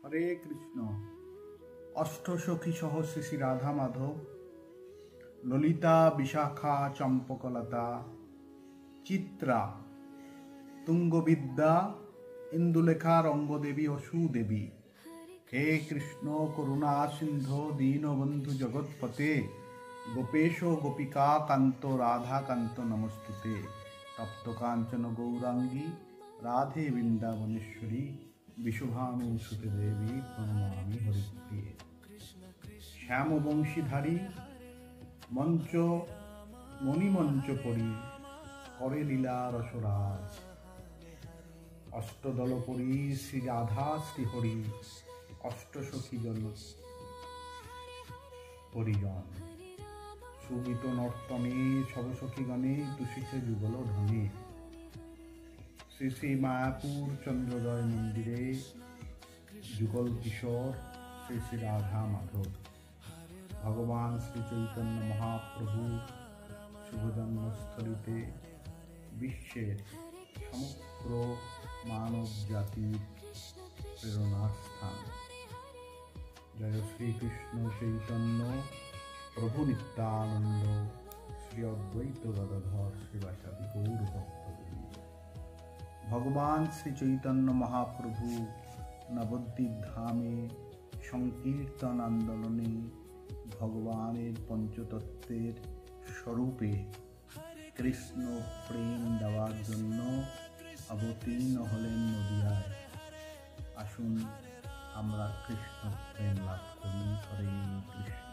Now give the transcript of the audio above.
হরে কৃষ্ণ। অষ্টসখী সহ শ্রী শ্রী রাধা মাধব, ললিতা, বিশাখা, চম্পকলতা, চিত্রা, তুঙ্গবিদ্যা, ইন্দুলেখা, রঙ্গদেবী ও সুদেবী। হে কৃষ্ণ করুণা সিন্ধু দীনবন্ধু জগৎপতে, গোপেশ গোপিকা কান্ত রাধা কান্ত নমস্তুতে। তপ্ত কাঞ্চন গৌরাঙ্গী রাধে বৃন্দাবনেশ্বরী, বিশুভানুসুতে দেবী প্রণমামি হরিপ্রিয়ে। শ্যাম বংশীধারী মঞ্চ মণিমঞ্চ পরি, করে লীলা রসরাজ। অষ্টদল পরি শ্রী রাধা শ্রীহরি, অষ্টসখী জন পরিজন। সুগীত নর্তনে সবসখীগণে তুষিছে যুগল ধ্বনি। শ্রী শ্রী মায়াপুর চন্দ্রোদয় মন্দিরে যুগল কিশোর শ্রী শ্রী রাধা মাধব। ভগবান শ্রী চৈতন্য মহাপ্রভুর শুভজন্মস্থলিতে বিশ্বের সমগ্র মানব জাতির প্রেরণার স্থান। জয় শ্রীকৃষ্ণ চৈতন্য প্রভু নিত্যানন্দ, শ্রী অদ্বৈত গদাধর শ্রীবাসাদি গৌর ভক্তবৃন্দ। ভগবান শ্রী চৈতন্য মহাপ্রভু নবদ্বীপ ধামে সংকীর্তন আন্দোলনে ভগবানের পঞ্চতত্ত্বের স্বরূপে কৃষ্ণ প্রেম দেওয়ার জন্য অবতীর্ণ হলেন নদিয়ায়। আসুন আমরা কৃষ্ণ প্রেম লাভ করি। হরে কৃষ্ণ।